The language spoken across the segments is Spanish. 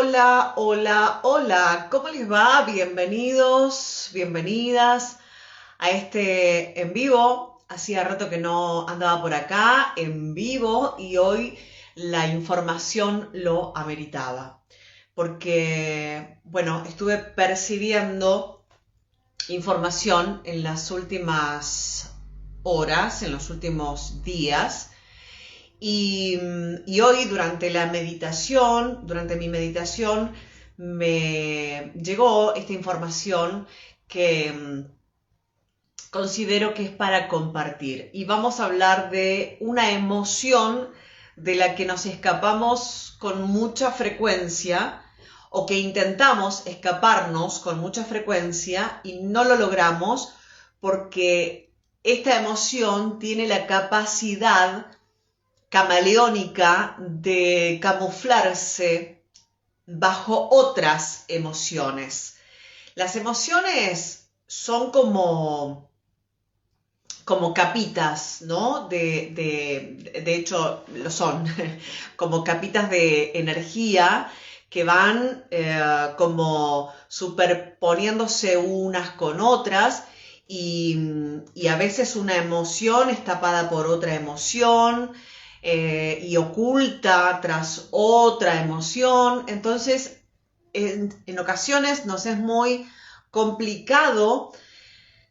Hola, hola, hola, ¿cómo les va? Bienvenidos, bienvenidas a este en vivo. Hacía rato que no andaba por acá en vivo y hoy la información lo ameritaba. Porque, bueno, estuve percibiendo información en las últimas horas, en los últimos días. Y hoy durante mi meditación, me llegó esta información que considero que es para compartir. Y vamos a hablar de una emoción de la que nos escapamos con mucha frecuencia o que intentamos escaparnos con mucha frecuencia y no lo logramos porque esta emoción tiene la capacidad camaleónica de camuflarse bajo otras emociones. Las emociones son como capitas, ¿no? De hecho, lo son, como capitas de energía que van como superponiéndose unas con otras y a veces una emoción es tapada por otra emoción, y oculta tras otra emoción. Entonces, en ocasiones nos es muy complicado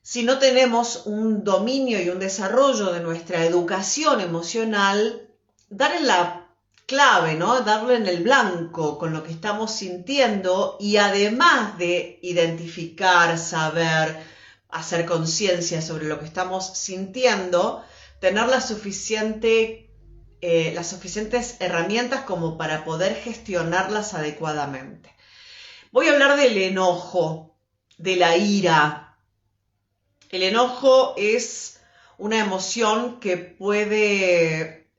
si no tenemos un dominio y un desarrollo de nuestra educación emocional, dar en la clave, ¿no? Darle en el blanco con lo que estamos sintiendo y además de identificar, saber, hacer conciencia sobre lo que estamos sintiendo, tener las suficientes herramientas como para poder gestionarlas adecuadamente. Voy a hablar del enojo, de la ira. El enojo es una emoción que puede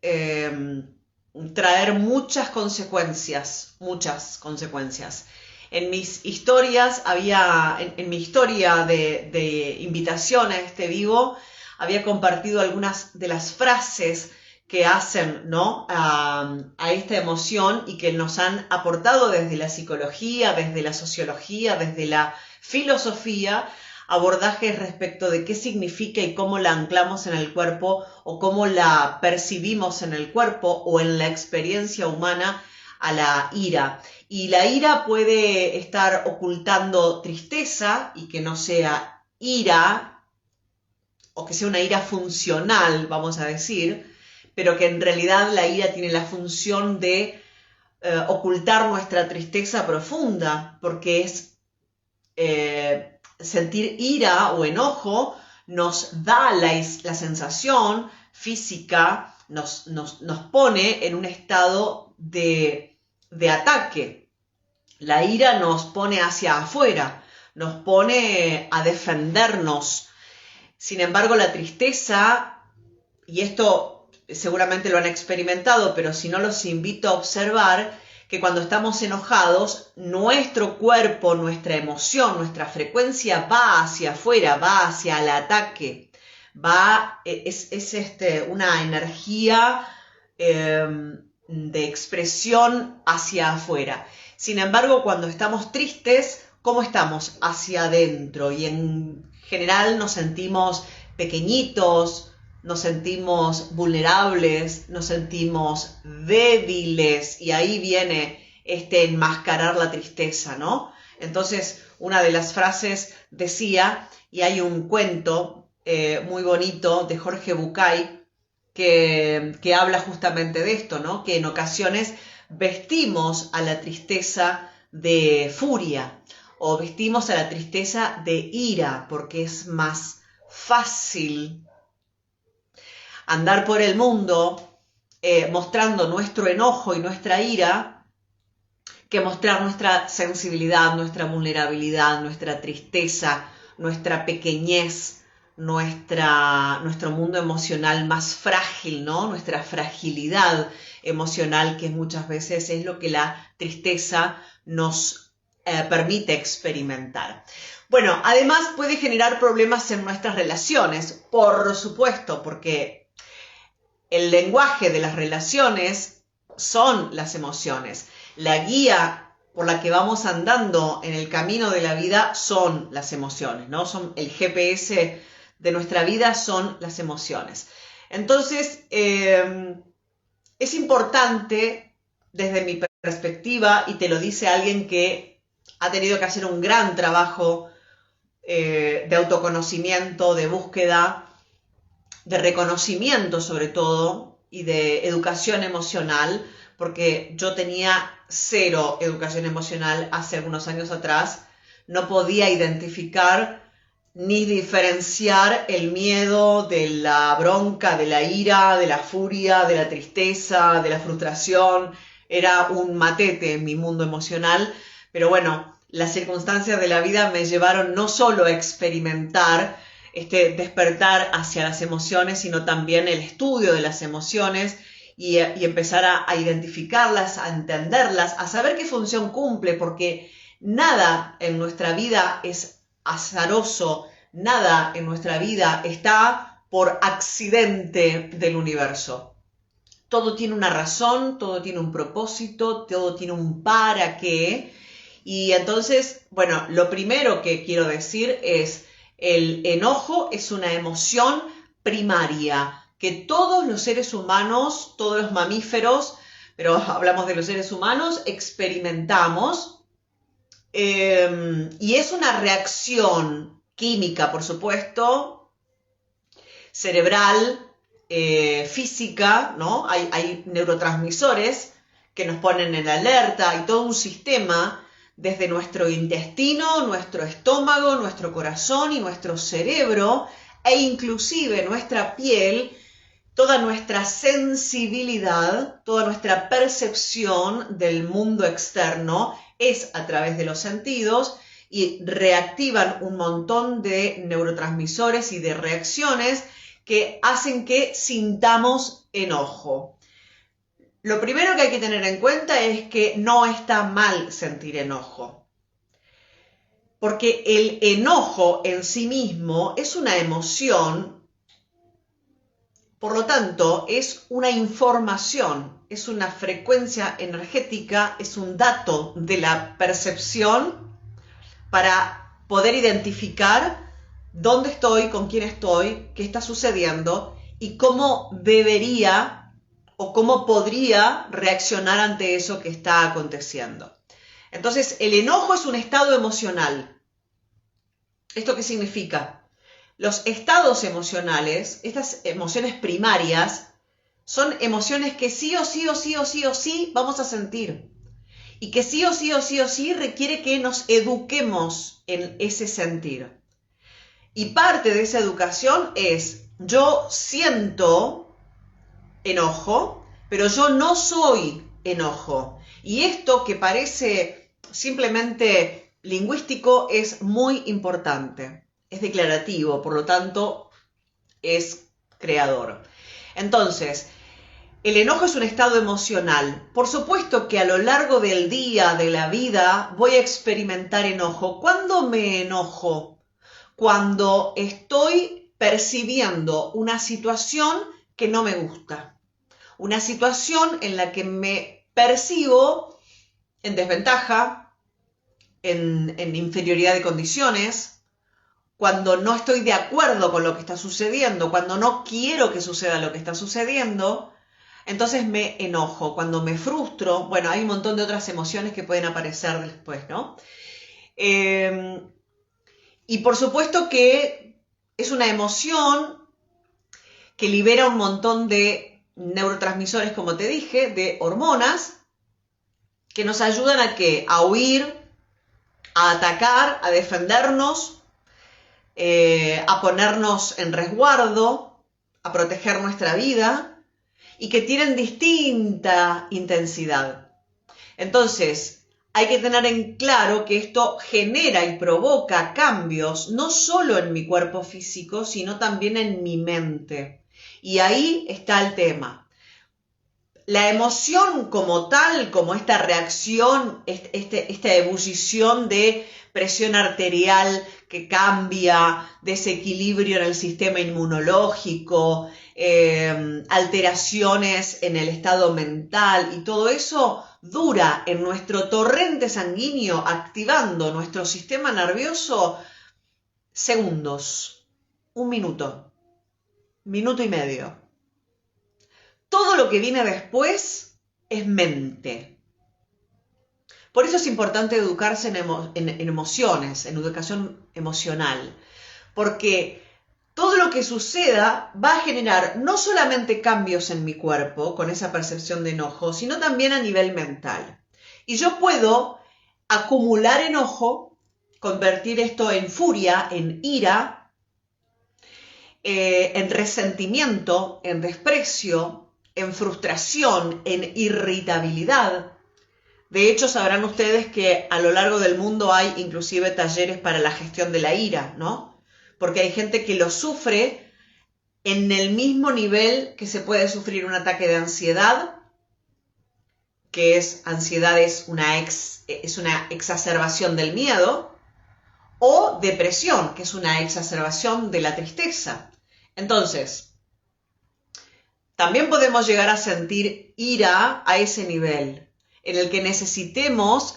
traer muchas consecuencias. En mis historias en mi historia de invitación a este vivo, había compartido algunas de las frases que hacen, ¿no? a esta emoción y que nos han aportado desde la psicología, desde la sociología, desde la filosofía, abordajes respecto de qué significa y cómo la anclamos en el cuerpo o cómo la percibimos en el cuerpo o en la experiencia humana a la ira. Y la ira puede estar ocultando tristeza y que no sea ira, o que sea una ira funcional, vamos a decir, pero que en realidad la ira tiene la función de ocultar nuestra tristeza profunda, porque es sentir ira o enojo nos da la sensación física, nos pone en un estado de ataque. La ira nos pone hacia afuera, nos pone a defendernos. Sin embargo, la tristeza, y esto seguramente lo han experimentado, pero si no, los invito a observar que cuando estamos enojados, nuestro cuerpo, nuestra emoción, nuestra frecuencia va hacia afuera, va hacia el ataque, es una energía de expresión hacia afuera. Sin embargo, cuando estamos tristes, ¿cómo estamos? Hacia adentro, y en general nos sentimos pequeñitos, nos sentimos vulnerables, nos sentimos débiles, y ahí viene enmascarar la tristeza, ¿no? Entonces, una de las frases decía, y hay un cuento muy bonito de Jorge Bucay que habla justamente de esto, ¿no? Que en ocasiones vestimos a la tristeza de furia o vestimos a la tristeza de ira, porque es más fácil andar por el mundo mostrando nuestro enojo y nuestra ira que mostrar nuestra sensibilidad, nuestra vulnerabilidad, nuestra tristeza, nuestra pequeñez, nuestro mundo emocional más frágil, ¿no? Nuestra fragilidad emocional, que muchas veces es lo que la tristeza nos permite experimentar. Bueno, además puede generar problemas en nuestras relaciones, por supuesto, porque el lenguaje de las relaciones son las emociones. La guía por la que vamos andando en el camino de la vida son las emociones, ¿no? Son el GPS de nuestra vida, son las emociones. Entonces, es importante desde mi perspectiva, y te lo dice alguien que ha tenido que hacer un gran trabajo de autoconocimiento, de búsqueda, de reconocimiento sobre todo, y de educación emocional, porque yo tenía cero educación emocional hace algunos años atrás, no podía identificar ni diferenciar el miedo de la bronca, de la ira, de la furia, de la tristeza, de la frustración. Era un matete en mi mundo emocional, pero bueno, las circunstancias de la vida me llevaron no solo a experimentar este despertar hacia las emociones, sino también el estudio de las emociones y empezar a identificarlas, a entenderlas, a saber qué función cumple, porque nada en nuestra vida es azaroso, nada en nuestra vida está por accidente del universo. Todo tiene una razón, todo tiene un propósito, todo tiene un para qué. Y entonces, bueno, lo primero que quiero decir es, el enojo es una emoción primaria que todos los seres humanos, todos los mamíferos, pero hablamos de los seres humanos, experimentamos. Y es una reacción química, por supuesto, cerebral, física, ¿no? Hay neurotransmisores que nos ponen en alerta y todo un sistema desde nuestro intestino, nuestro estómago, nuestro corazón y nuestro cerebro, e inclusive nuestra piel, toda nuestra sensibilidad, toda nuestra percepción del mundo externo es a través de los sentidos y reactivan un montón de neurotransmisores y de reacciones que hacen que sintamos enojo. Lo primero que hay que tener en cuenta es que no está mal sentir enojo, porque el enojo en sí mismo es una emoción, por lo tanto es una información, es una frecuencia energética, es un dato de la percepción para poder identificar dónde estoy, con quién estoy, qué está sucediendo y cómo debería o cómo podría reaccionar ante eso que está aconteciendo. Entonces, el enojo es un estado emocional. ¿Esto qué significa? Los estados emocionales, estas emociones primarias, son emociones que sí o sí o sí o sí o sí vamos a sentir. Y que sí o sí o sí o sí requiere que nos eduquemos en ese sentir. Y parte de esa educación es, yo siento enojo, pero yo no soy enojo. Y esto que parece simplemente lingüístico es muy importante. Es declarativo, por lo tanto, es creador. Entonces, el enojo es un estado emocional. Por supuesto que a lo largo del día, de la vida, voy a experimentar enojo. ¿Cuándo me enojo? Cuando estoy percibiendo una situación que no me gusta. Una situación en la que me percibo en desventaja, en inferioridad de condiciones, cuando no estoy de acuerdo con lo que está sucediendo, cuando no quiero que suceda lo que está sucediendo, entonces me enojo. Cuando me frustro, bueno, hay un montón de otras emociones que pueden aparecer después, ¿no? Y por supuesto que es una emoción que libera un montón de neurotransmisores, como te dije, de hormonas, que nos ayudan a ¿qué? A huir, a atacar, a defendernos, a ponernos en resguardo, a proteger nuestra vida, y que tienen distinta intensidad. Entonces, hay que tener en claro que esto genera y provoca cambios, no solo en mi cuerpo físico, sino también en mi mente. Y ahí está el tema. La emoción como tal, como esta reacción, esta ebullición de presión arterial que cambia, desequilibrio en el sistema inmunológico, alteraciones en el estado mental y todo eso dura en nuestro torrente sanguíneo, activando nuestro sistema nervioso segundos, 1 minuto, minuto y medio. Todo lo que viene después es mente. Por eso es importante educarse en emociones, en educación emocional, porque todo lo que suceda va a generar no solamente cambios en mi cuerpo con esa percepción de enojo, sino también a nivel mental. Y yo puedo acumular enojo, convertir esto en furia, en ira, en resentimiento, en desprecio, en frustración, en irritabilidad. De hecho, sabrán ustedes que a lo largo del mundo hay inclusive talleres para la gestión de la ira, ¿no? Porque hay gente que lo sufre en el mismo nivel que se puede sufrir un ataque de ansiedad, que ansiedad es una exacerbación del miedo, o depresión, que es una exacerbación de la tristeza. Entonces, también podemos llegar a sentir ira a ese nivel, en el que necesitemos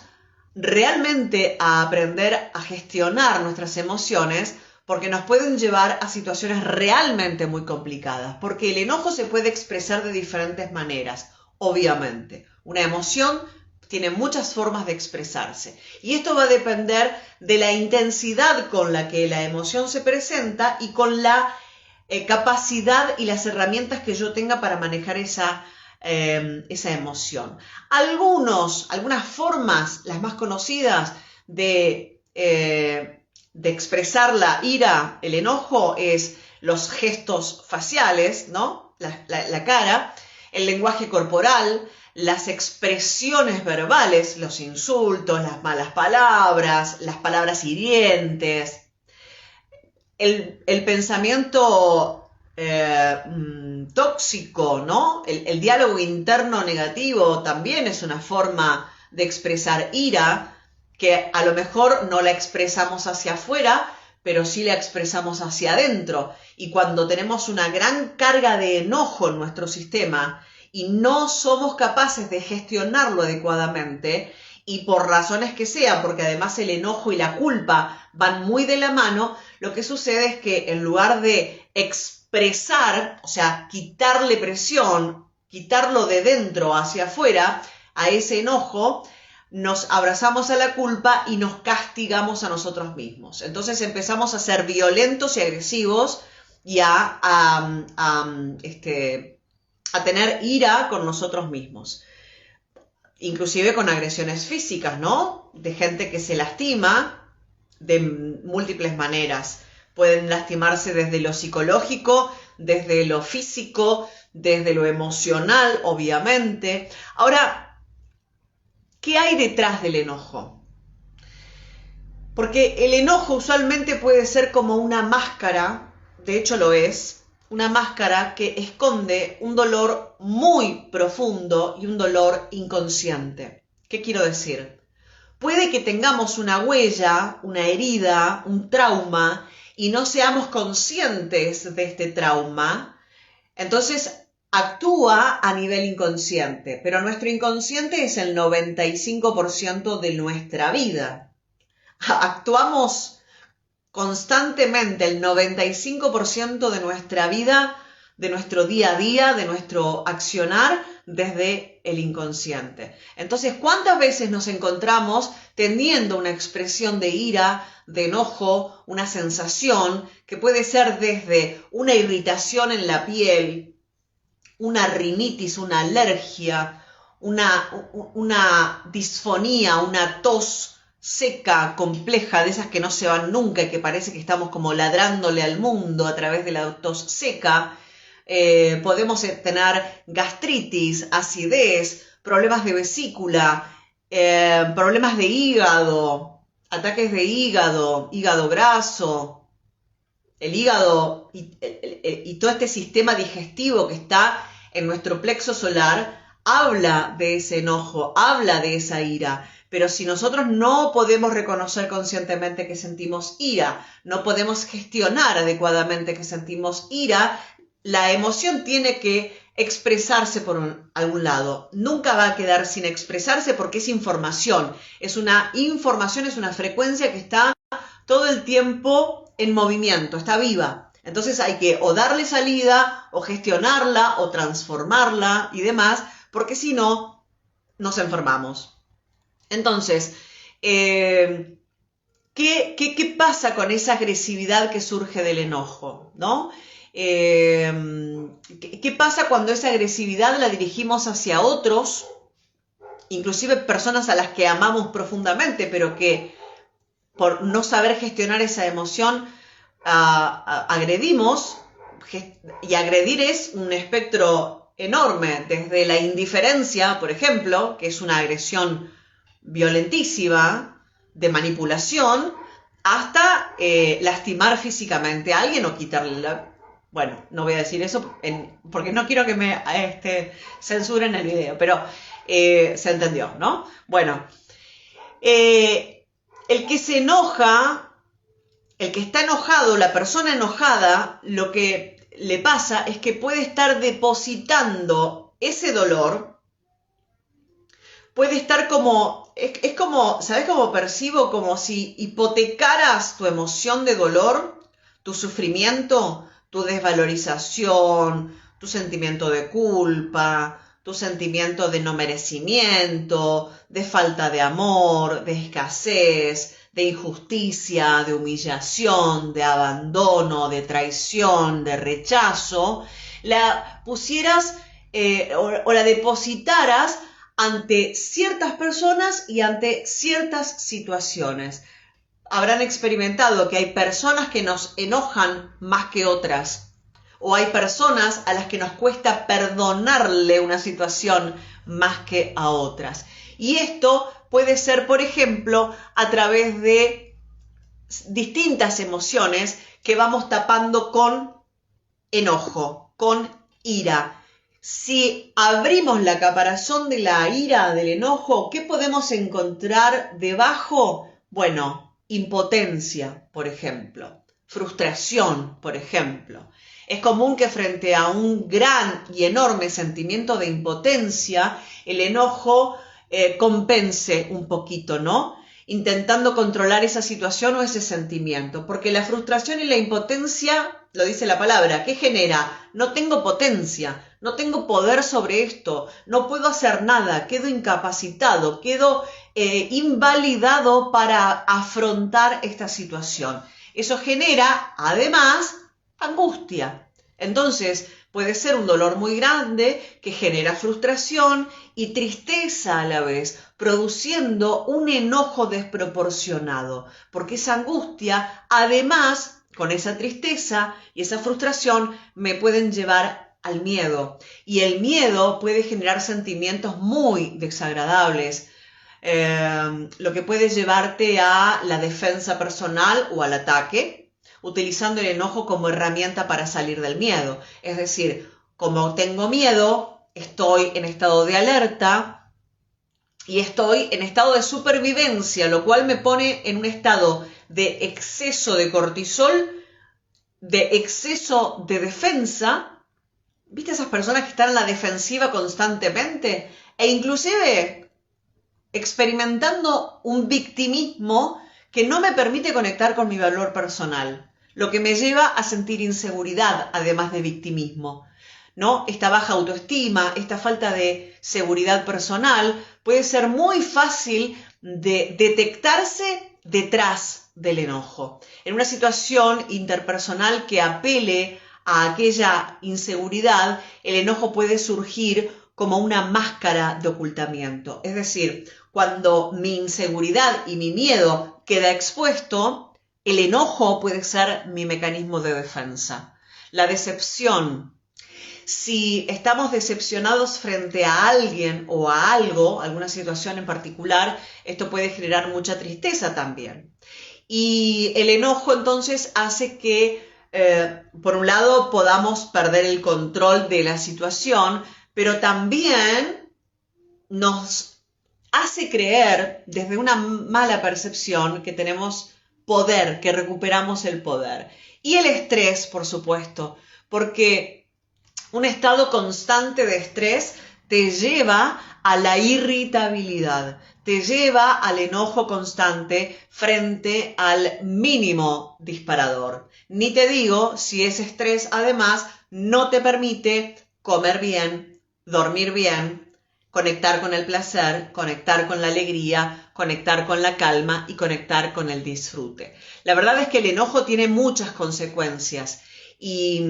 realmente aprender a gestionar nuestras emociones, porque nos pueden llevar a situaciones realmente muy complicadas, porque el enojo se puede expresar de diferentes maneras, obviamente. Una emoción tiene muchas formas de expresarse, y esto va a depender de la intensidad con la que la emoción se presenta y con la capacidad y las herramientas que yo tenga para manejar esa emoción. Algunas formas, las más conocidas de expresar la ira, el enojo, es los gestos faciales, ¿no? La cara, el lenguaje corporal, las expresiones verbales, los insultos, las malas palabras, las palabras hirientes, el pensamiento tóxico, ¿no? El diálogo interno negativo también es una forma de expresar ira, que a lo mejor no la expresamos hacia afuera, pero sí la expresamos hacia adentro. Y cuando tenemos una gran carga de enojo en nuestro sistema y no somos capaces de gestionarlo adecuadamente, y por razones que sean, porque además el enojo y la culpa van muy de la mano, lo que sucede es que en lugar de expresar, o sea, quitarle presión, quitarlo de dentro hacia afuera, a ese enojo, nos abrazamos a la culpa y nos castigamos a nosotros mismos. Entonces empezamos a ser violentos y agresivos y a tener ira con nosotros mismos. Inclusive con agresiones físicas, ¿no? De gente que se lastima de múltiples maneras. Pueden lastimarse desde lo psicológico, desde lo físico, desde lo emocional, obviamente. Ahora, ¿qué hay detrás del enojo? Porque el enojo usualmente puede ser como una máscara, de hecho lo es, una máscara que esconde un dolor muy profundo y un dolor inconsciente. ¿Qué quiero decir? Puede que tengamos una huella, una herida, un trauma y no seamos conscientes de este trauma. Entonces actúa a nivel inconsciente, pero nuestro inconsciente es el 95% de nuestra vida. Actuamos constantemente el 95% de nuestra vida, de nuestro día a día, de nuestro accionar desde el inconsciente. Entonces, ¿cuántas veces nos encontramos teniendo una expresión de ira, de enojo, una sensación que puede ser desde una irritación en la piel, una rinitis, una alergia, una disfonía, una tos seca, compleja, de esas que no se van nunca y que parece que estamos como ladrándole al mundo a través de la tos seca? Podemos tener gastritis, acidez, problemas de vesícula, problemas de hígado, ataques de hígado, hígado graso, el hígado y todo este sistema digestivo que está en nuestro plexo solar habla de ese enojo, habla de esa ira. Pero si nosotros no podemos reconocer conscientemente que sentimos ira, no podemos gestionar adecuadamente que sentimos ira, la emoción tiene que expresarse por algún lado. Nunca va a quedar sin expresarse porque es información. Es una información, es una frecuencia que está todo el tiempo en movimiento, está viva. Entonces hay que o darle salida, o gestionarla, o transformarla y demás, porque si no, nos enfermamos. Entonces, ¿qué pasa con esa agresividad que surge del enojo? ¿No? ¿Qué pasa cuando esa agresividad la dirigimos hacia otros, inclusive personas a las que amamos profundamente, pero que por no saber gestionar esa emoción agredimos? Y agredir es un espectro enorme, desde la indiferencia, por ejemplo, que es una agresión violentísima, de manipulación, hasta lastimar físicamente a alguien o quitarle la... Bueno, no voy a decir eso porque no quiero que me censuren el video, pero se entendió, ¿no? Bueno, el que se enoja, el que está enojado, la persona enojada, lo que le pasa es que puede estar depositando ese dolor, puede estar como, es como, ¿sabes cómo percibo? Como si hipotecaras tu emoción de dolor, tu sufrimiento, tu desvalorización, tu sentimiento de culpa, tu sentimiento de no merecimiento, de falta de amor, de escasez, de injusticia, de humillación, de abandono, de traición, de rechazo, la pusieras o la depositaras ante ciertas personas y ante ciertas situaciones. Habrán experimentado que hay personas que nos enojan más que otras, o hay personas a las que nos cuesta perdonarle una situación más que a otras. Y esto puede ser, por ejemplo, a través de distintas emociones que vamos tapando con enojo, con ira. Si abrimos la caparazón de la ira, del enojo, ¿qué podemos encontrar debajo? Bueno, impotencia, por ejemplo, frustración, por ejemplo. Es común que frente a un gran y enorme sentimiento de impotencia, el enojo compense un poquito, ¿no? Intentando controlar esa situación o ese sentimiento, porque la frustración y la impotencia, lo dice la palabra, ¿qué genera? No tengo potencia, no tengo poder sobre esto, no puedo hacer nada, quedo incapacitado, quedo invalidado para afrontar esta situación. Eso genera, además, angustia. Entonces, puede ser un dolor muy grande que genera frustración y tristeza a la vez, produciendo un enojo desproporcionado, porque esa angustia, además, con esa tristeza y esa frustración, me pueden llevar al miedo. Y el miedo puede generar sentimientos muy desagradables, lo que puede llevarte a la defensa personal o al ataque, utilizando el enojo como herramienta para salir del miedo. Es decir, como tengo miedo, estoy en estado de alerta y estoy en estado de supervivencia, lo cual me pone en un estado de exceso de cortisol, de exceso de defensa. ¿Viste esas personas que están en la defensiva constantemente? E inclusive experimentando un victimismo que no me permite conectar con mi valor personal, lo que me lleva a sentir inseguridad, además de victimismo, ¿no? Esta baja autoestima, esta falta de seguridad personal puede ser muy fácil de detectarse detrás del enojo. En una situación interpersonal que apele a aquella inseguridad, el enojo puede surgir como una máscara de ocultamiento. Es decir, cuando mi inseguridad y mi miedo queda expuesto, el enojo puede ser mi mecanismo de defensa. La decepción. Si estamos decepcionados frente a alguien o a algo, alguna situación en particular, esto puede generar mucha tristeza también. Y el enojo entonces hace que, por un lado, podamos perder el control de la situación, pero también nos hace creer desde una mala percepción que tenemos poder, que recuperamos el poder. Y el estrés, por supuesto, porque Un estado constante de estrés te lleva a la irritabilidad, te lleva al enojo constante frente al mínimo disparador. Ni te digo si ese estrés además no te permite comer bien, dormir bien, conectar con el placer, conectar con la alegría, conectar con la calma y conectar con el disfrute. La verdad es que el enojo tiene muchas consecuencias y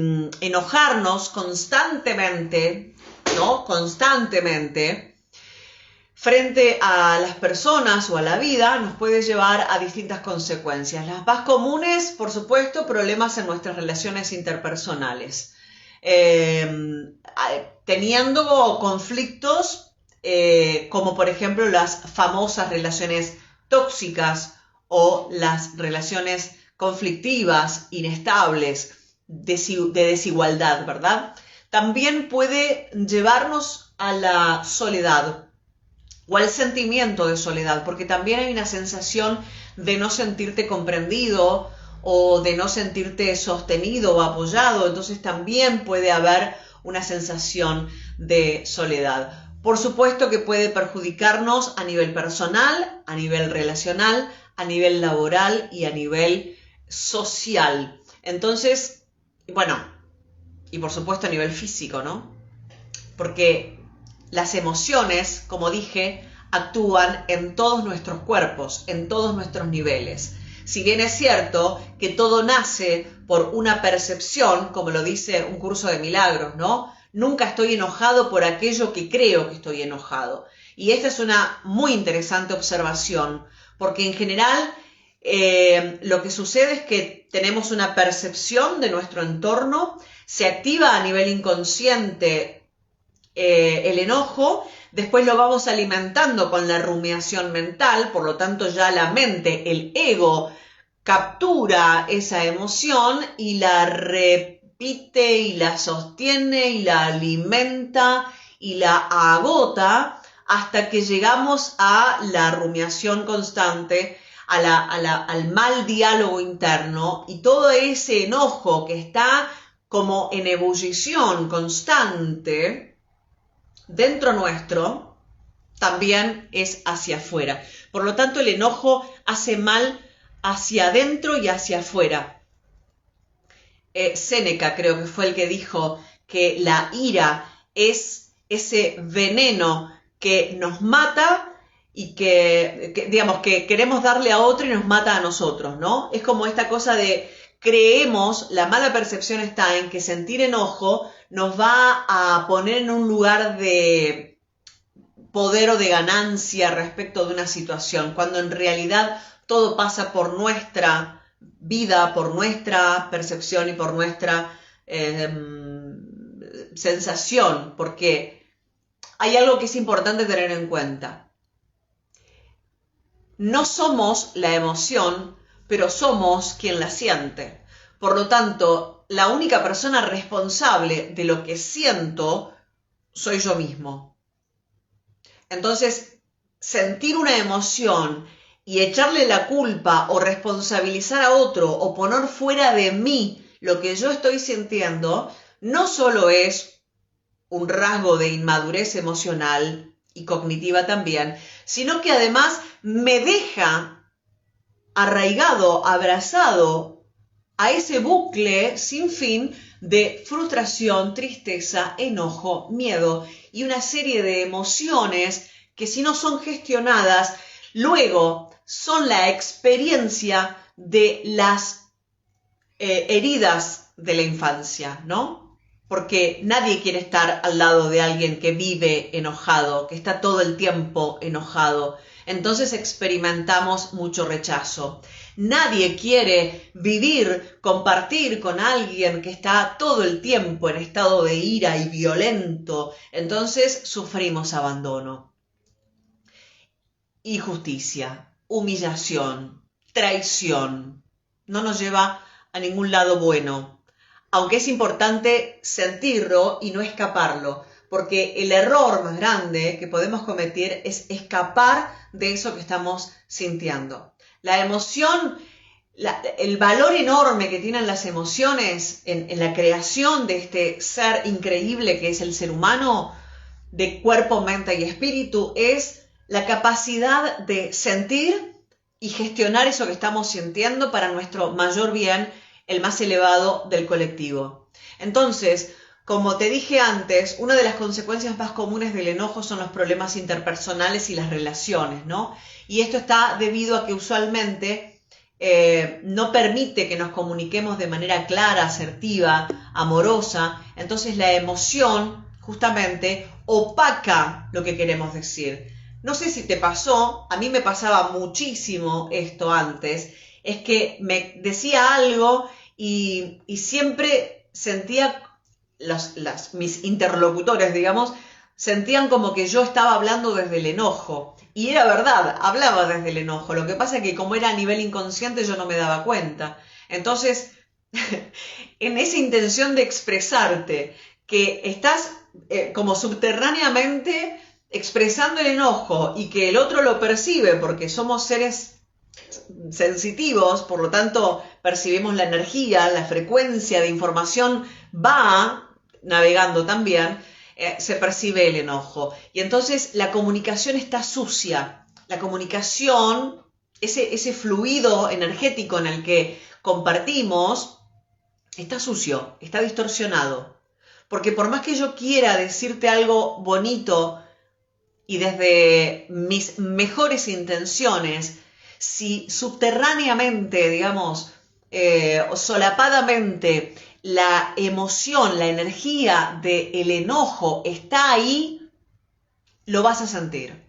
enojarnos constantemente, ¿no? Constantemente frente a las personas o a la vida nos puede llevar a distintas consecuencias. Las más comunes, por supuesto, problemas en nuestras relaciones interpersonales. Teniendo conflictos como por ejemplo las famosas relaciones tóxicas o las relaciones conflictivas, inestables, de desigualdad, ¿verdad? También puede llevarnos a la soledad o al sentimiento de soledad, porque también hay una sensación de no sentirte comprendido o de no sentirte sostenido o apoyado, entonces también puede haber una sensación de soledad. Por supuesto que puede perjudicarnos a nivel personal, a nivel relacional, a nivel laboral y a nivel social. Entonces, bueno, y por supuesto a nivel físico, ¿no? Porque las emociones, como dije, actúan en todos nuestros cuerpos, en todos nuestros niveles. Si bien es cierto que todo nace por una percepción, como lo dice un curso de milagros, ¿no? Nunca estoy enojado por aquello que creo que estoy enojado. Y esta es una muy interesante observación, porque en general lo que sucede es que tenemos una percepción de nuestro entorno, se activa a nivel inconsciente el enojo, después lo vamos alimentando con la rumiación mental, por lo tanto ya la mente, el ego, captura esa emoción y la repite y la sostiene y la alimenta y la agota hasta que llegamos a la rumiación constante, al mal diálogo interno, y todo ese enojo que está como en ebullición constante dentro nuestro, también es hacia afuera. Por lo tanto, el enojo hace mal hacia adentro y hacia afuera. Séneca creo que fue el que dijo que la ira es ese veneno que nos mata y digamos, que queremos darle a otro y nos mata a nosotros, ¿no? Es como esta cosa de creemos, la mala percepción está en que sentir enojo nos va a poner en un lugar de poder o de ganancia respecto de una situación, cuando en realidad todo pasa por nuestra vida, por nuestra percepción y por nuestra sensación, porque hay algo que es importante tener en cuenta. No somos la emoción, pero somos quien la siente. Por lo tanto, la única persona responsable de lo que siento soy yo mismo. Entonces, sentir una emoción y echarle la culpa o responsabilizar a otro o poner fuera de mí lo que yo estoy sintiendo, no solo es un rasgo de inmadurez emocional y cognitiva también, sino que además me deja arraigado, abrazado a ese bucle sin fin de frustración, tristeza, enojo, miedo y una serie de emociones que si no son gestionadas, luego son la experiencia de las heridas de la infancia, ¿no? Porque nadie quiere estar al lado de alguien que vive enojado, que está todo el tiempo enojado. Entonces experimentamos mucho rechazo. Nadie quiere vivir, compartir con alguien que está todo el tiempo en estado de ira y violento. Entonces sufrimos abandono, injusticia, humillación, traición. No nos lleva a ningún lado bueno, aunque es importante sentirlo y no escaparlo, porque el error más grande que podemos cometer es escapar de eso que estamos sintiendo. La emoción el valor enorme que tienen las emociones en la creación de este ser increíble que es el ser humano, de cuerpo, mente y espíritu, es la capacidad de sentir y gestionar eso que estamos sintiendo para nuestro mayor bien, el más elevado del colectivo. Entonces, como te dije antes, una de las consecuencias más comunes del enojo son los problemas interpersonales y las relaciones, ¿no? Y esto está debido a que usualmente no permite que nos comuniquemos de manera clara, asertiva, amorosa. Entonces la emoción justamente opaca lo que queremos decir. No sé si te pasó, a mí me pasaba muchísimo esto antes, es que me decía algo y siempre sentía mis interlocutores, digamos, sentían como que yo estaba hablando desde el enojo. Y era verdad, hablaba desde el enojo. Lo que pasa es que como era a nivel inconsciente yo no me daba cuenta. Entonces, en esa intención de expresarte, que estás como subterráneamente expresando el enojo y que el otro lo percibe porque somos seres sensitivos, por lo tanto percibimos la energía, la frecuencia de información va navegando también, se percibe el enojo. Y entonces la comunicación está sucia. La comunicación, ese fluido energético en el que compartimos, está sucio, está distorsionado. Porque por más que yo quiera decirte algo bonito y desde mis mejores intenciones, si subterráneamente, digamos, solapadamente, la emoción, la energía del enojo está ahí, lo vas a sentir.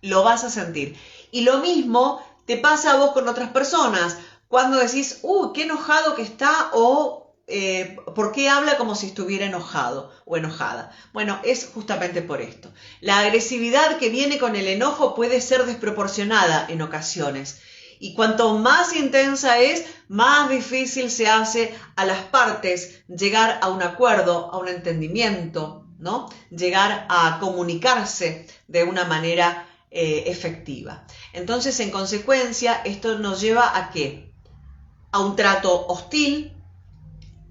Lo vas a sentir. Y lo mismo te pasa a vos con otras personas. Cuando decís, qué enojado que está, o ¿por qué habla como si estuviera enojado o enojada? Bueno, es justamente por esto. La agresividad que viene con el enojo puede ser desproporcionada en ocasiones. Y cuanto más intensa es, más difícil se hace a las partes llegar a un acuerdo, a un entendimiento, ¿no? Llegar a comunicarse de una manera efectiva. Entonces, en consecuencia, esto nos lleva ¿a qué? A un trato hostil,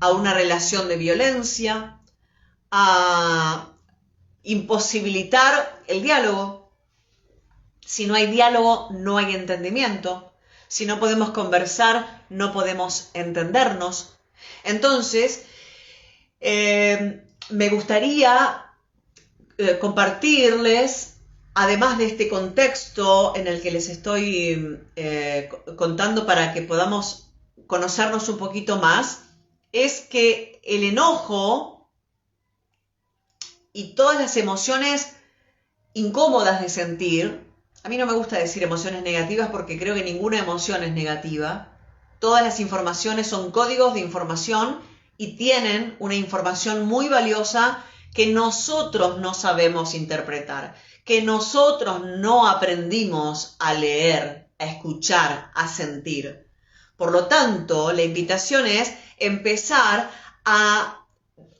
a una relación de violencia, a imposibilitar el diálogo. Si no hay diálogo, no hay entendimiento. Si no podemos conversar, no podemos entendernos. Entonces, me gustaría compartirles, además de este contexto en el que les estoy contando para que podamos conocernos un poquito más, es que el enojo y todas las emociones incómodas de sentir, a mí no me gusta decir emociones negativas porque creo que ninguna emoción es negativa, todas las informaciones son códigos de información y tienen una información muy valiosa que nosotros no sabemos interpretar, que nosotros no aprendimos a leer, a escuchar, a sentir. Por lo tanto, la invitación es empezar a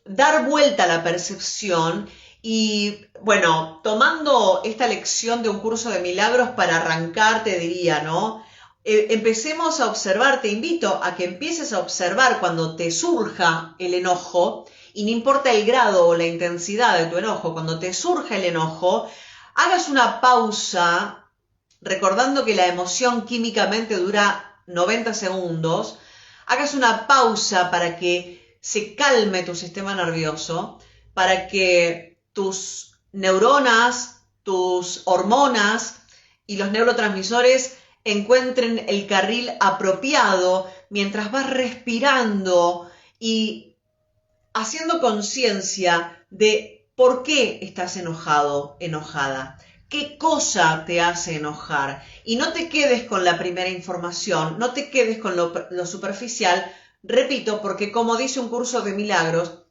dar vuelta a la percepción y, bueno, tomando esta lección de un curso de milagros para arrancar, te diría, ¿no? Empecemos a observar, te invito a que empieces a observar cuando te surja el enojo, y no importa el grado o la intensidad de tu enojo, cuando te surja el enojo, hagas una pausa, recordando que la emoción químicamente dura 90 segundos, hagas una pausa para que se calme tu sistema nervioso, para que tus neuronas, tus hormonas y los neurotransmisores encuentren el carril apropiado mientras vas respirando y haciendo conciencia de por qué estás enojado, enojada. ¿Qué cosa te hace enojar? Y no te quedes con la primera información, no te quedes con lo superficial, repito, porque como dice un curso de milagros,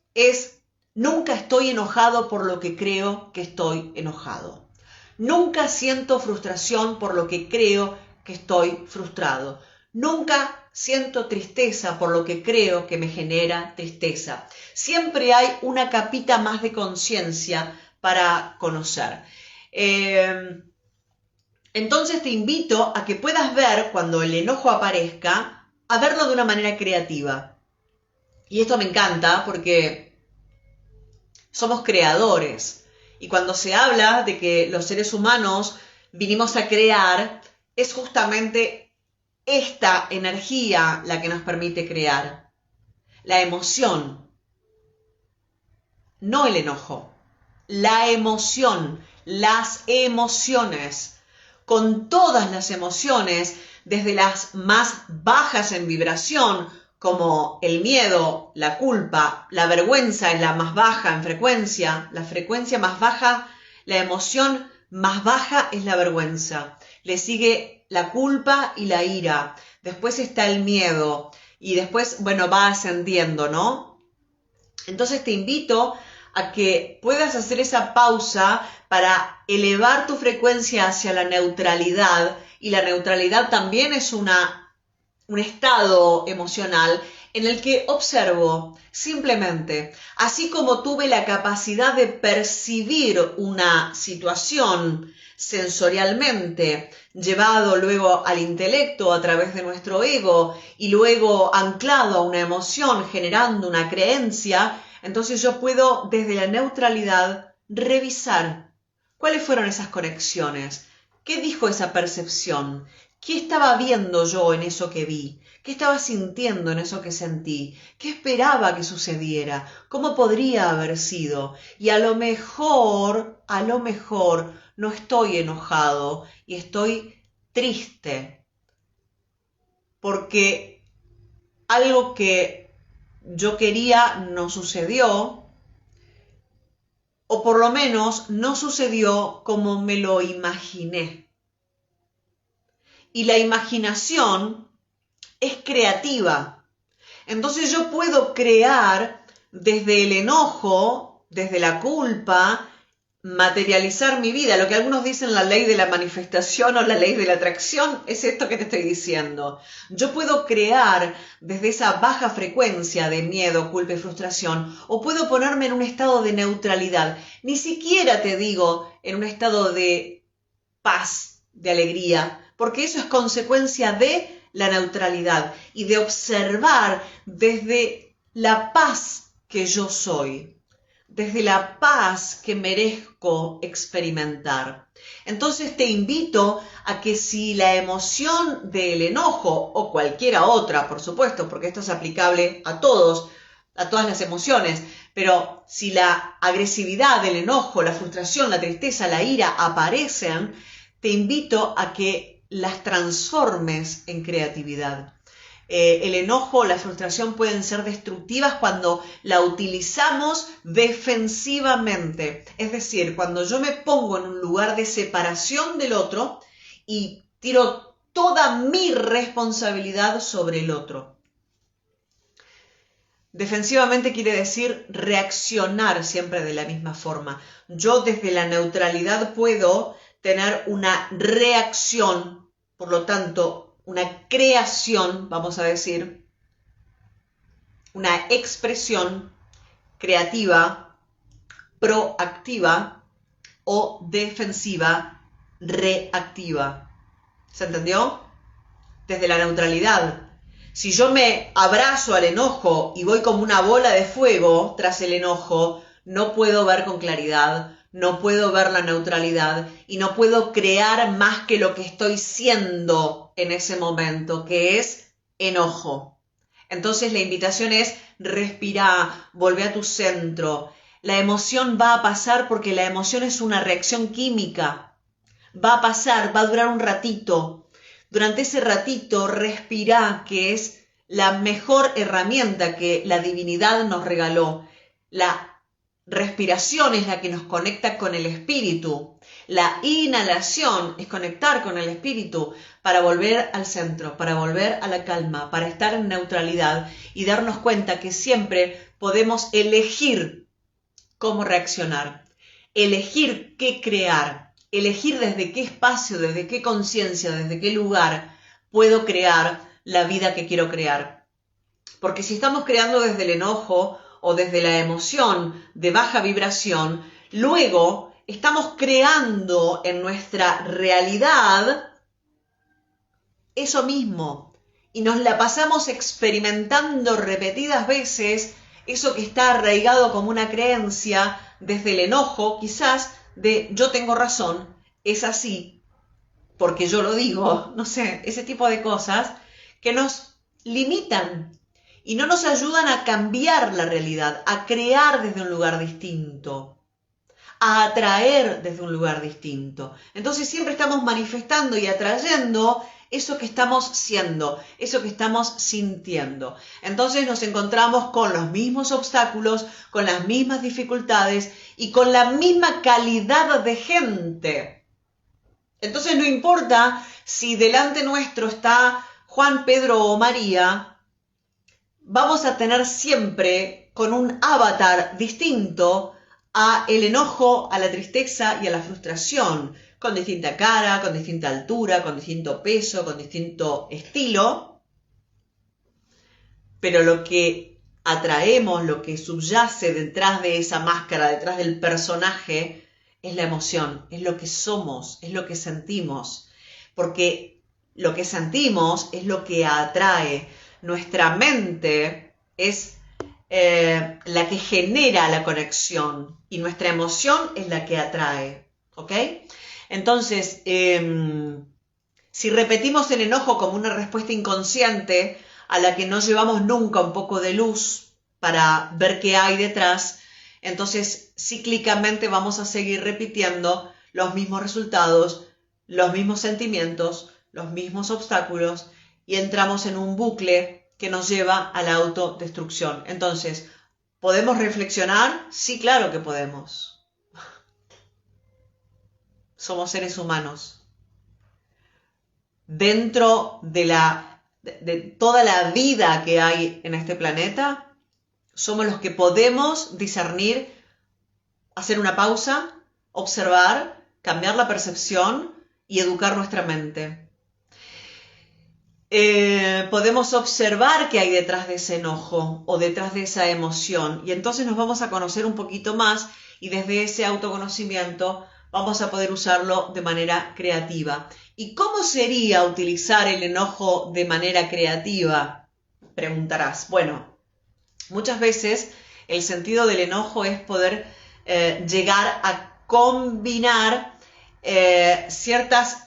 nunca estoy enojado por lo que creo que estoy enojado. Nunca siento frustración por lo que creo que estoy frustrado. Nunca siento tristeza por lo que creo que me genera tristeza. Siempre hay una capita más de conciencia para conocer. Entonces te invito a que puedas ver cuando el enojo aparezca, a verlo de una manera creativa. Y esto me encanta porque somos creadores. Y cuando se habla de que los seres humanos vinimos a crear, es justamente esta energía la que nos permite crear. La emoción, no el enojo. La emoción, las emociones. Con todas las emociones, desde las más bajas en vibración, como el miedo, la culpa, la vergüenza es la más baja en frecuencia, la frecuencia más baja, la emoción más baja es la vergüenza. Le sigue la culpa y la ira. Después está el miedo y después, bueno, va ascendiendo, ¿no? Entonces te invito a que puedas hacer esa pausa para elevar tu frecuencia hacia la neutralidad, y la neutralidad también es un estado emocional en el que observo simplemente, así como tuve la capacidad de percibir una situación sensorialmente, llevado luego al intelecto a través de nuestro ego y luego anclado a una emoción generando una creencia, entonces yo puedo desde la neutralidad revisar cuáles fueron esas conexiones, qué dijo esa percepción, qué estaba viendo yo en eso que vi, qué estaba sintiendo en eso que sentí, qué esperaba que sucediera, cómo podría haber sido. Y a lo mejor no estoy enojado y estoy triste porque algo que yo quería no sucedió, o por lo menos no sucedió como me lo imaginé. Y la imaginación es creativa. Entonces yo puedo crear desde el enojo, desde la culpa, materializar mi vida. Lo que algunos dicen la ley de la manifestación o la ley de la atracción es esto que te estoy diciendo. Yo puedo crear desde esa baja frecuencia de miedo, culpa y frustración, o puedo ponerme en un estado de neutralidad. Ni siquiera te digo en un estado de paz, de alegría, porque eso es consecuencia de la neutralidad y de observar desde la paz que yo soy, desde la paz que merezco experimentar. Entonces te invito a que si la emoción del enojo o cualquiera otra, por supuesto, porque esto es aplicable a todos, a todas las emociones, pero si la agresividad, el enojo, la frustración, la tristeza, la ira aparecen, te invito a que las transformes en creatividad. El enojo, la frustración pueden ser destructivas cuando la utilizamos defensivamente. Es decir, cuando yo me pongo en un lugar de separación del otro y tiro toda mi responsabilidad sobre el otro. Defensivamente quiere decir reaccionar siempre de la misma forma. Yo desde la neutralidad puedo tener una reacción, por lo tanto, una creación, vamos a decir, una expresión creativa, proactiva o defensiva, reactiva. ¿Se entendió? Desde la neutralidad. Si yo me abrazo al enojo y voy como una bola de fuego tras el enojo, no puedo ver con claridad, no puedo ver la neutralidad y no puedo crear más que lo que estoy siendo en ese momento, que es enojo. Entonces la invitación es respira, volvé a tu centro. La emoción va a pasar porque la emoción es una reacción química. Va a pasar, va a durar un ratito. Durante ese ratito respira, que es la mejor herramienta que la divinidad nos regaló. La respiración es la que nos conecta con el espíritu. La inhalación es conectar con el espíritu para volver al centro, para volver a la calma, para estar en neutralidad y darnos cuenta que siempre podemos elegir cómo reaccionar, elegir qué crear, elegir desde qué espacio, desde qué conciencia, desde qué lugar puedo crear la vida que quiero crear. Porque si estamos creando desde el enojo o desde la emoción de baja vibración, luego estamos creando en nuestra realidad eso mismo. y nos la pasamos experimentando repetidas veces eso que está arraigado como una creencia desde el enojo, quizás de yo tengo razón, es así, porque yo lo digo, no sé, ese tipo de cosas que nos limitan y no nos ayudan a cambiar la realidad, a crear desde un lugar distinto, a atraer desde un lugar distinto. Entonces siempre estamos manifestando y atrayendo eso que estamos siendo, eso que estamos sintiendo. Entonces nos encontramos con los mismos obstáculos, con las mismas dificultades y con la misma calidad de gente. Entonces no importa si delante nuestro está Juan, Pedro o María, vamos a tener siempre con un avatar distinto a el enojo, a la tristeza y a la frustración, con distinta cara, con distinta altura, con distinto peso, con distinto estilo. Pero lo que atraemos, lo que subyace detrás de esa máscara, detrás del personaje, es la emoción, es lo que somos, es lo que sentimos. Porque lo que sentimos es lo que atrae. Nuestra mente es la que genera la conexión y nuestra emoción es la que atrae, ¿ok? Entonces, si repetimos el enojo como una respuesta inconsciente a la que no llevamos nunca un poco de luz para ver qué hay detrás, entonces cíclicamente vamos a seguir repitiendo los mismos resultados, los mismos sentimientos, los mismos obstáculos y entramos en un bucle que nos lleva a la autodestrucción. Entonces, ¿podemos reflexionar? Sí, claro que podemos. Somos seres humanos. Dentro de toda la vida que hay en este planeta, somos los que podemos discernir, hacer una pausa, observar, cambiar la percepción y educar nuestra mente. Podemos observar qué hay detrás de ese enojo o detrás de esa emoción y entonces nos vamos a conocer un poquito más y desde ese autoconocimiento vamos a poder usarlo de manera creativa. ¿Y cómo sería utilizar el enojo de manera creativa? Preguntarás. Bueno, muchas veces el sentido del enojo es poder llegar a combinar ciertas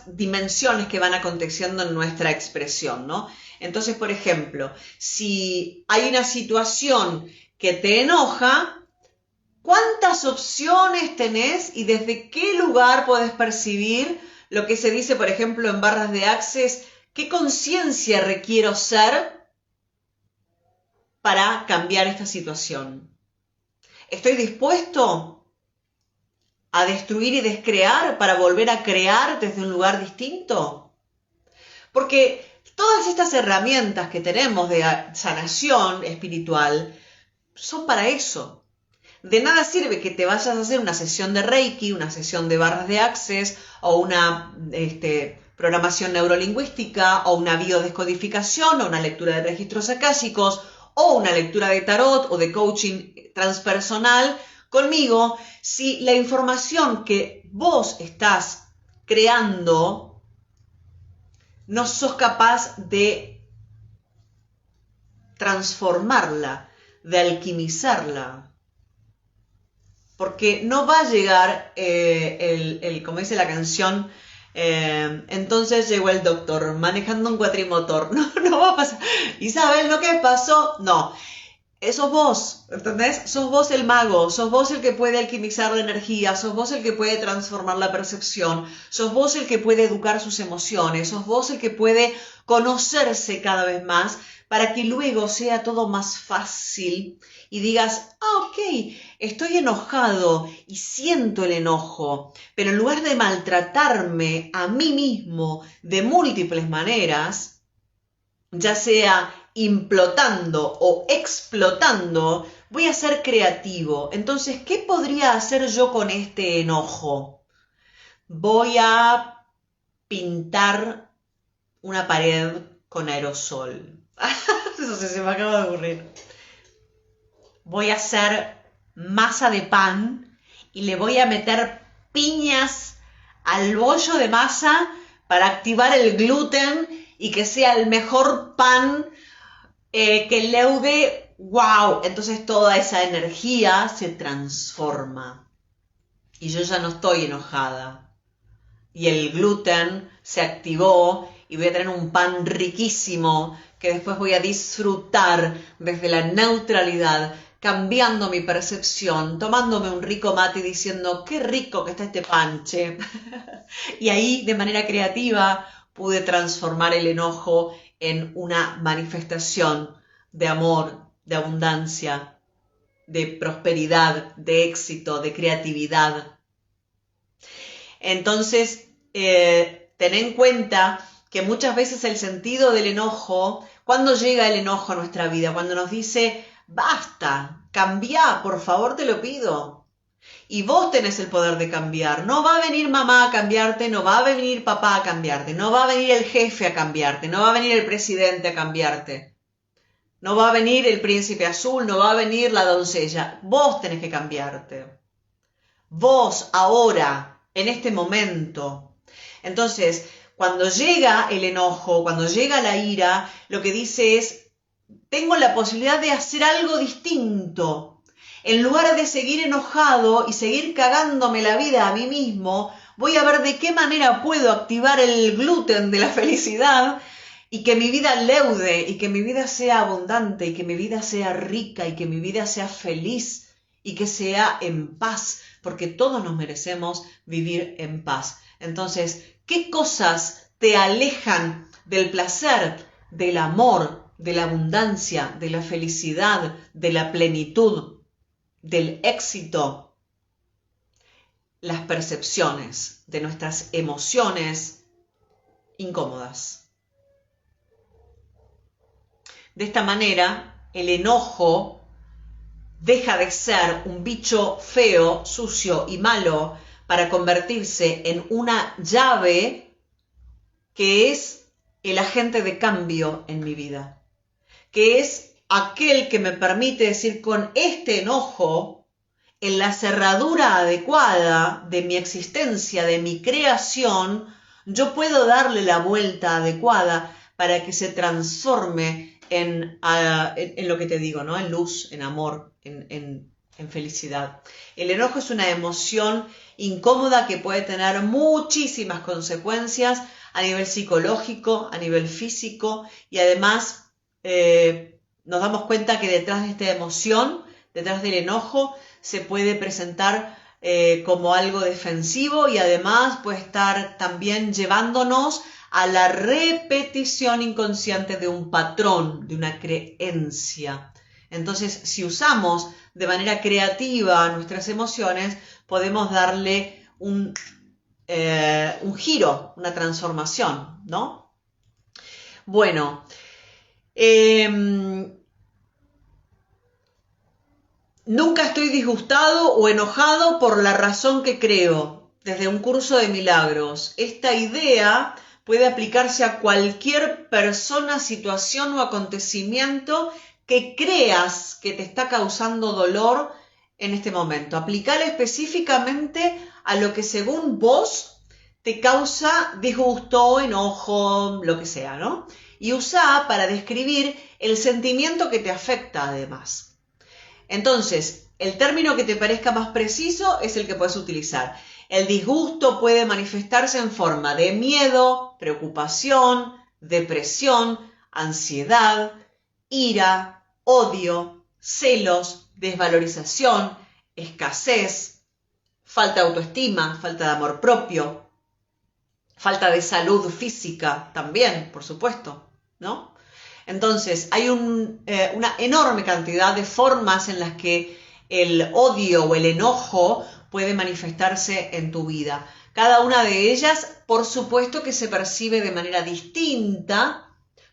dimensiones que van aconteciendo en nuestra expresión, ¿no? Entonces, por ejemplo, si hay una situación que te enoja, ¿cuántas opciones tenés y desde qué lugar podés percibir lo que se dice, por ejemplo, en barras de Access? ¿Qué conciencia requiero ser para cambiar esta situación? ¿Estoy dispuesto a destruir y descrear para volver a crear desde un lugar distinto? Porque todas estas herramientas que tenemos de sanación espiritual son para eso. De nada sirve que te vayas a hacer una sesión de Reiki, una sesión de barras de Access o una programación neurolingüística o una biodescodificación o una lectura de registros akáshicos o una lectura de tarot o de coaching transpersonal conmigo, si la información que vos estás creando no sos capaz de transformarla, de alquimizarla. Porque no va a llegar como dice la canción, entonces llegó el doctor manejando un cuatrimotor. No va a pasar. Isabel, ¿no qué pasó? No. Sos vos, ¿entendés? Sos vos el mago, sos vos el que puede alquimizar la energía, sos vos el que puede transformar la percepción, sos vos el que puede educar sus emociones, sos vos el que puede conocerse cada vez más para que luego sea todo más fácil y digas, ok, estoy enojado y siento el enojo, pero en lugar de maltratarme a mí mismo de múltiples maneras, ya sea implotando o explotando, voy a ser creativo. Entonces, ¿qué podría hacer yo con este enojo? Voy a pintar una pared con aerosol. Eso se me acaba de ocurrir. Voy a hacer masa de pan y le voy a meter piñas al bollo de masa para activar el gluten y que sea el mejor pan que leude. ¡Wow! Entonces toda esa energía se transforma. Y yo ya no estoy enojada. Y el gluten se activó y voy a tener un pan riquísimo que después voy a disfrutar desde la neutralidad, cambiando mi percepción, tomándome un rico mate y diciendo, qué rico que está este pan, che. Y ahí, de manera creativa, pude transformar el enojo en una manifestación de amor, de abundancia, de prosperidad, de éxito, de creatividad. Entonces, ten en cuenta que muchas veces el sentido del enojo, cuando llega el enojo a nuestra vida, cuando nos dice, basta, cambia, por favor te lo pido. Y vos tenés el poder de cambiar. No va a venir mamá a cambiarte, no va a venir papá a cambiarte, no va a venir el jefe a cambiarte, no va a venir el presidente a cambiarte. No va a venir el príncipe azul, no va a venir la doncella. Vos tenés que cambiarte. Vos, ahora, en este momento. Entonces, cuando llega el enojo, cuando llega la ira, lo que dice es, tengo la posibilidad de hacer algo distinto. En lugar de seguir enojado y seguir cagándome la vida a mí mismo, voy a ver de qué manera puedo activar el gluten de la felicidad y que mi vida leude, y que mi vida sea abundante, y que mi vida sea rica, y que mi vida sea feliz, y que sea en paz, porque todos nos merecemos vivir en paz. Entonces, ¿qué cosas te alejan del placer, del amor, de la abundancia, de la felicidad, de la plenitud, del éxito? Las percepciones de nuestras emociones incómodas. De esta manera, el enojo deja de ser un bicho feo, sucio y malo para convertirse en una llave que es el agente de cambio en mi vida, que es aquel que me permite decir con este enojo, en la cerradura adecuada de mi existencia, de mi creación, yo puedo darle la vuelta adecuada para que se transforme en lo que te digo, ¿no? En luz, en amor, en felicidad. El enojo es una emoción incómoda que puede tener muchísimas consecuencias a nivel psicológico, a nivel físico, y además nos damos cuenta que detrás de esta emoción, detrás del enojo, se puede presentar como algo defensivo y además puede estar también llevándonos a la repetición inconsciente de un patrón, de una creencia. Entonces, si usamos de manera creativa nuestras emociones, podemos darle un giro, una transformación, ¿no? Bueno, nunca estoy disgustado o enojado por la razón que creo, desde un curso de milagros. Esta idea puede aplicarse a cualquier persona, situación o acontecimiento que creas que te está causando dolor en este momento. Aplicar específicamente a lo que según vos te causa disgusto, enojo, lo que sea, ¿no? Y usa para describir el sentimiento que te afecta además. Entonces, el término que te parezca más preciso es el que puedes utilizar. El disgusto puede manifestarse en forma de miedo, preocupación, depresión, ansiedad, ira, odio, celos, desvalorización, escasez, falta de autoestima, falta de amor propio, falta de salud física también, por supuesto, ¿no? Entonces, hay una enorme cantidad de formas en las que el odio o el enojo puede manifestarse en tu vida. Cada una de ellas, por supuesto que se percibe de manera distinta,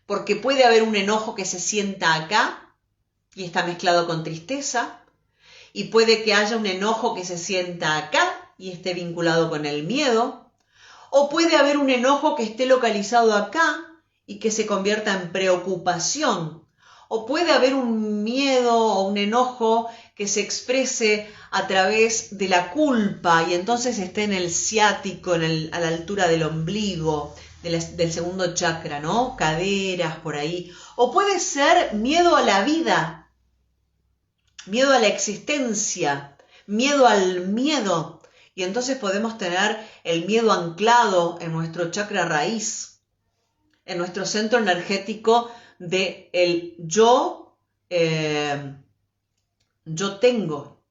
porque puede haber un enojo que se sienta acá y está mezclado con tristeza, y puede que haya un enojo que se sienta acá y esté vinculado con el miedo, o puede haber un enojo que esté localizado acá y que se convierta en preocupación, o puede haber un miedo o un enojo que se exprese a través de la culpa y entonces esté en el ciático, a la altura del ombligo. del segundo chakra, ¿no? Caderas, por ahí. O puede ser miedo a la vida, miedo a la existencia, miedo al miedo. Y entonces podemos tener el miedo anclado en nuestro chakra raíz, en nuestro centro energético de el yo tengo,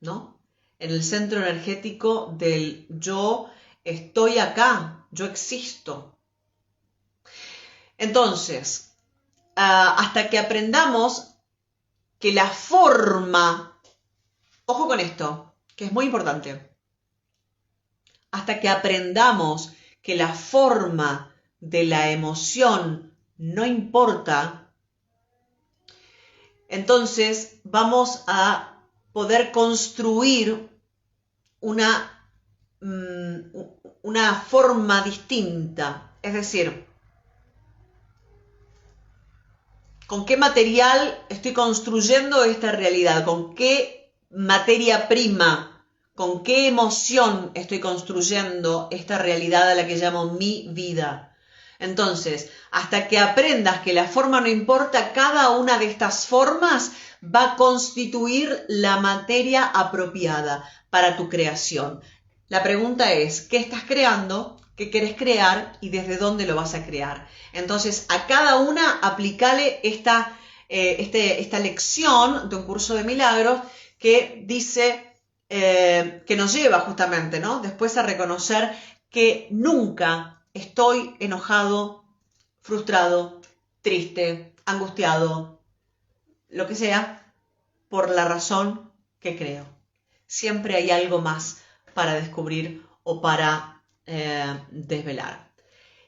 ¿no? En el centro energético del yo estoy acá, yo existo. Entonces, hasta que aprendamos que la forma, ojo con esto, que es muy importante, hasta que aprendamos que la forma de la emoción no importa, entonces vamos a poder construir una forma distinta. Es decir, ¿con qué material estoy construyendo esta realidad? ¿Con qué materia prima? ¿Con qué emoción estoy construyendo esta realidad a la que llamo mi vida? Entonces, hasta que aprendas que la forma no importa, cada una de estas formas va a constituir la materia apropiada para tu creación. La pregunta es, ¿qué estás creando? ¿Qué querés crear? ¿Y desde dónde lo vas a crear? Entonces, a cada una aplicale esta lección de un curso de milagros que dice, que nos lleva justamente, ¿no? Después a reconocer que nunca estoy enojado, frustrado, triste, angustiado, lo que sea, por la razón que creo. Siempre hay algo más para descubrir o para desvelar.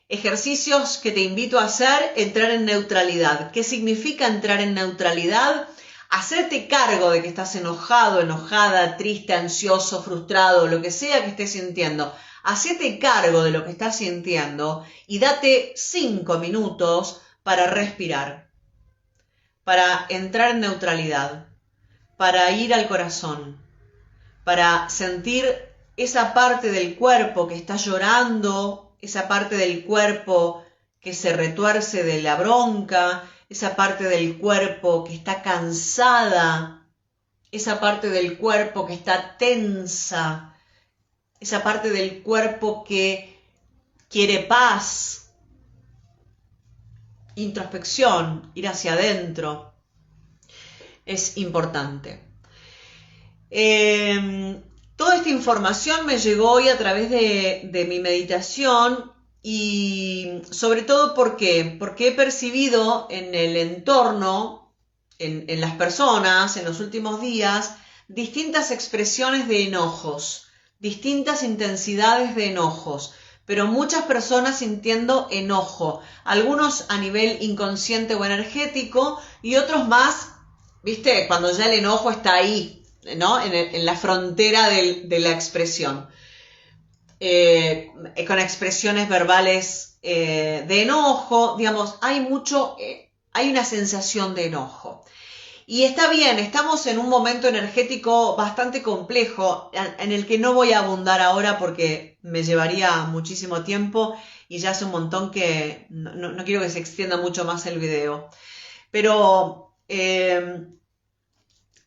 Ejercicios que te invito a hacer: entrar en neutralidad. ¿Qué significa entrar en neutralidad? Hacerte cargo de que estás enojado, enojada, triste, ansioso, frustrado, lo que sea que estés sintiendo. Hacete cargo de lo que estás sintiendo y date 5 minutos para respirar, para entrar en neutralidad, para ir al corazón, para sentir esa parte del cuerpo que está llorando, esa parte del cuerpo que se retuerce de la bronca, esa parte del cuerpo que está cansada, esa parte del cuerpo que está tensa, esa parte del cuerpo que quiere paz, introspección, ir hacia adentro. Es importante. Toda esta información me llegó hoy a través de mi meditación y sobre todo porque he percibido en el entorno, en las personas, en los últimos días, distintas expresiones de enojos, distintas intensidades de enojos, pero muchas personas sintiendo enojo, algunos a nivel inconsciente o energético y otros más, ¿viste? Cuando ya el enojo está ahí, ¿no? En la frontera de la expresión. Con expresiones verbales de enojo, digamos, hay una sensación de enojo. Y está bien, estamos en un momento energético bastante complejo, en el que no voy a abundar ahora porque me llevaría muchísimo tiempo y ya hace un montón que no quiero que se extienda mucho más el video. Pero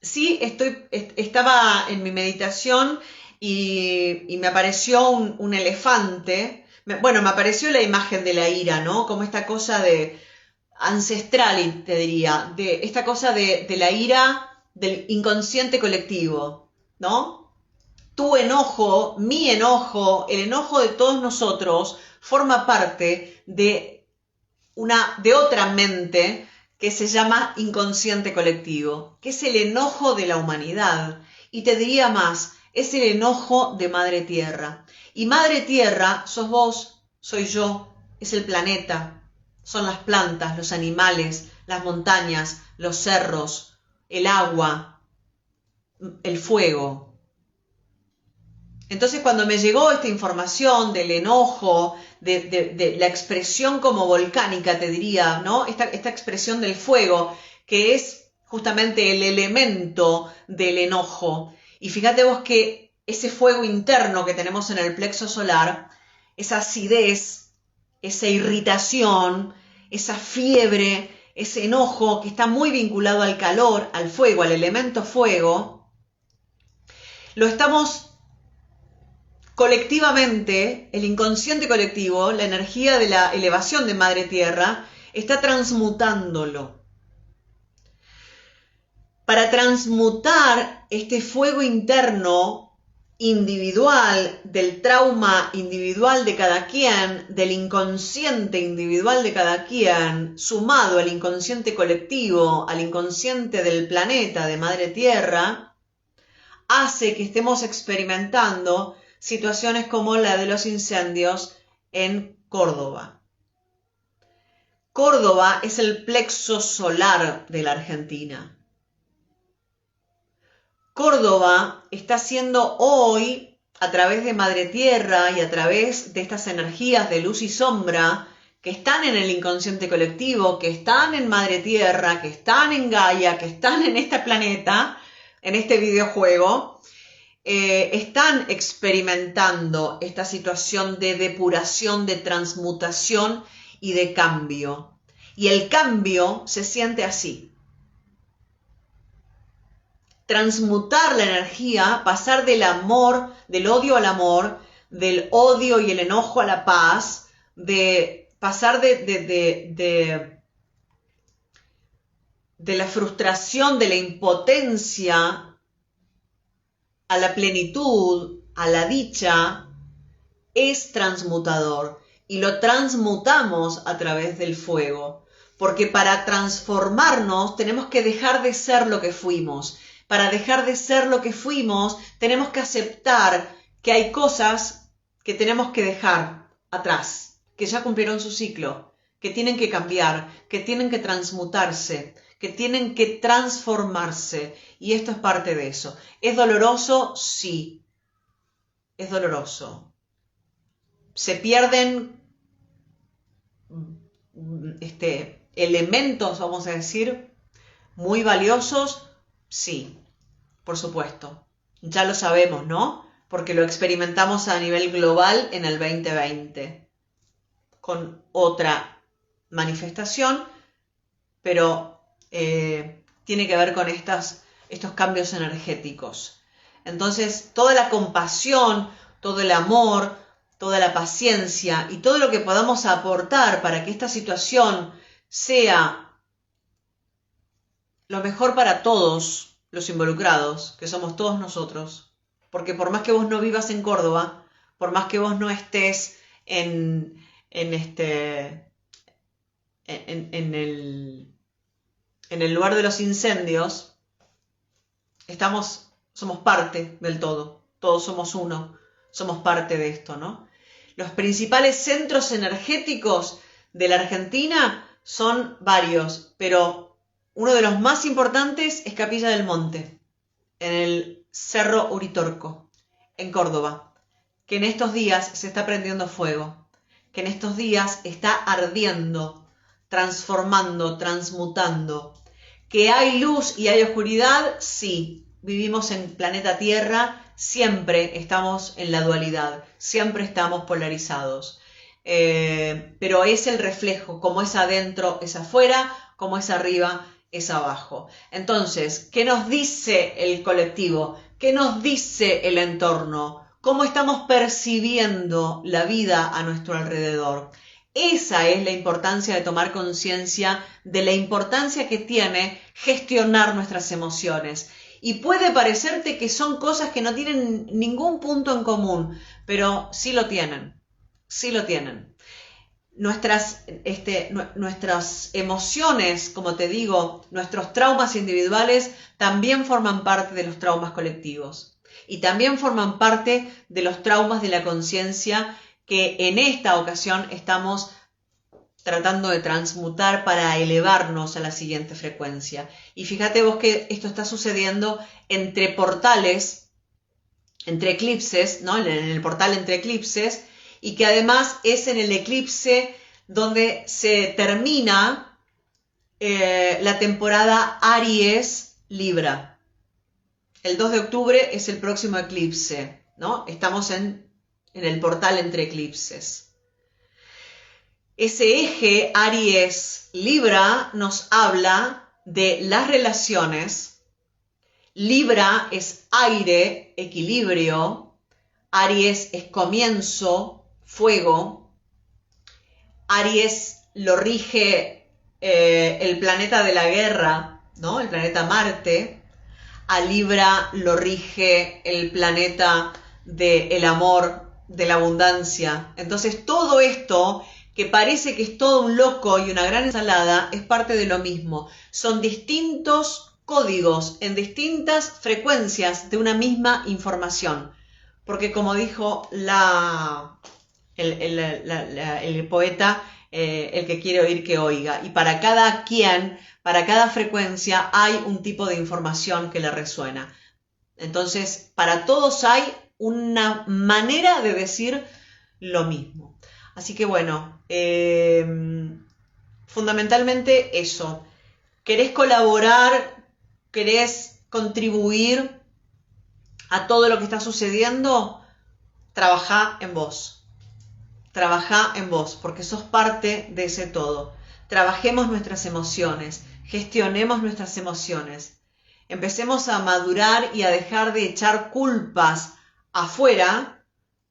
sí, estaba en mi meditación y me apareció un elefante. Bueno, me apareció la imagen de la ira, ¿no? Como esta cosa de ancestral, te diría, de esta cosa de la ira del inconsciente colectivo, ¿no? Tu enojo, mi enojo, el enojo de todos nosotros forma parte de otra mente que se llama inconsciente colectivo, que es el enojo de la humanidad. Y te diría más, es el enojo de Madre Tierra. Y Madre Tierra sos vos, soy yo, es el planeta, son las plantas, los animales, las montañas, los cerros, el agua, el fuego. Entonces, cuando me llegó esta información del enojo, de la expresión como volcánica, te diría, ¿no? Esta expresión del fuego, que es justamente el elemento del enojo. Y fíjate vos que ese fuego interno que tenemos en el plexo solar esa acidez, esa irritación, esa fiebre, ese enojo que está muy vinculado al calor, al fuego, al elemento fuego, lo estamos colectivamente, el inconsciente colectivo, la energía de la elevación de Madre Tierra, está transmutándolo. Para transmutar este fuego interno individual, del trauma individual de cada quien, del inconsciente individual de cada quien, sumado al inconsciente colectivo, al inconsciente del planeta, de Madre Tierra, hace que estemos experimentando situaciones como la de los incendios en Córdoba. Córdoba es el plexo solar de la Argentina. Córdoba está siendo hoy, a través de Madre Tierra y a través de estas energías de luz y sombra que están en el inconsciente colectivo, que están en Madre Tierra, que están en Gaia, que están en este planeta, en este videojuego, están experimentando esta situación de depuración, de transmutación y de cambio. Y el cambio se siente así. Transmutar la energía, pasar del amor, del odio al amor, del odio y el enojo a la paz, de pasar de la frustración, de la impotencia a la plenitud, a la dicha, es transmutador. Y lo transmutamos a través del fuego. Porque para transformarnos tenemos que dejar de ser lo que fuimos. Para dejar de ser lo que fuimos, tenemos que aceptar que hay cosas que tenemos que dejar atrás, que ya cumplieron su ciclo, que tienen que cambiar, que tienen que transmutarse, que tienen que transformarse. Y esto es parte de eso. ¿Es doloroso? Sí, es doloroso. Se pierden elementos, vamos a decir, muy valiosos. Sí, por supuesto. Ya lo sabemos, ¿no? Porque lo experimentamos a nivel global en el 2020, con otra manifestación, pero tiene que ver con estos cambios energéticos. Entonces, toda la compasión, todo el amor, toda la paciencia y todo lo que podamos aportar para que esta situación sea lo mejor para todos los involucrados, que somos todos nosotros. Porque por más que vos no vivas en Córdoba, por más que vos no estés en el lugar de los incendios, somos parte del todo. Todos somos uno, somos parte de esto, ¿no? Los principales centros energéticos de la Argentina son varios, pero uno de los más importantes es Capilla del Monte, en el Cerro Uritorco, en Córdoba, que en estos días se está prendiendo fuego, que en estos días está ardiendo, transformando, transmutando. ¿Que hay luz y hay oscuridad? Sí, vivimos en planeta Tierra, siempre estamos en la dualidad, siempre estamos polarizados. Pero es el reflejo, como es adentro, es afuera, como es arriba, es abajo. Entonces, ¿qué nos dice el colectivo? ¿Qué nos dice el entorno? ¿Cómo estamos percibiendo la vida a nuestro alrededor? Esa es la importancia de tomar conciencia de la importancia que tiene gestionar nuestras emociones. Y puede parecerte que son cosas que no tienen ningún punto en común, pero sí lo tienen, sí lo tienen. Nuestras emociones, como te digo, nuestros traumas individuales también forman parte de los traumas colectivos y también forman parte de los traumas de la conciencia que en esta ocasión estamos tratando de transmutar para elevarnos a la siguiente frecuencia. Y fíjate vos que esto está sucediendo entre portales, entre eclipses, ¿no? En el portal entre eclipses, y que además es en el eclipse donde se termina la temporada Aries-Libra. El 2 de octubre es el próximo eclipse, ¿no? Estamos en en el portal entre eclipses. Ese eje Aries-Libra nos habla de las relaciones. Libra es aire, equilibrio. Aries es comienzo, fuego. Aries lo rige el planeta de la guerra, ¿no? El planeta Marte. A Libra lo rige el planeta del amor, de la abundancia. Entonces todo esto, que parece que es todo un loco y una gran ensalada, es parte de lo mismo. Son distintos códigos en distintas frecuencias de una misma información. Porque como dijo el poeta, el que quiere oír que oiga. Y para cada quien, para cada frecuencia, hay un tipo de información que le resuena. Entonces, para todos hay una manera de decir lo mismo. Así que bueno, fundamentalmente eso. ¿Querés colaborar? ¿Querés contribuir a todo lo que está sucediendo? Trabajá en vos. Trabajá en vos, porque sos parte de ese todo. Trabajemos nuestras emociones, gestionemos nuestras emociones. Empecemos a madurar y a dejar de echar culpas afuera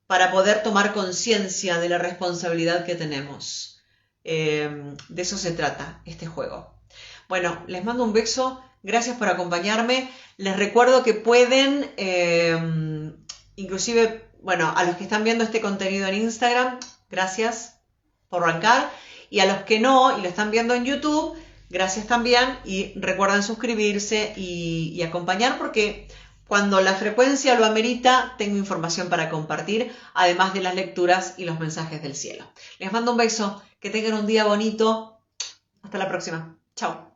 para poder tomar conciencia de la responsabilidad que tenemos. De eso se trata este juego. Bueno, les mando un beso. Gracias por acompañarme. Les recuerdo que pueden, inclusive, bueno, a los que están viendo este contenido en Instagram, gracias por arrancar. Y a los que no y lo están viendo en YouTube, gracias también. Y recuerden suscribirse y acompañar, porque cuando la frecuencia lo amerita, tengo información para compartir, además de las lecturas y los mensajes del cielo. Les mando un beso. Que tengan un día bonito. Hasta la próxima. Chao.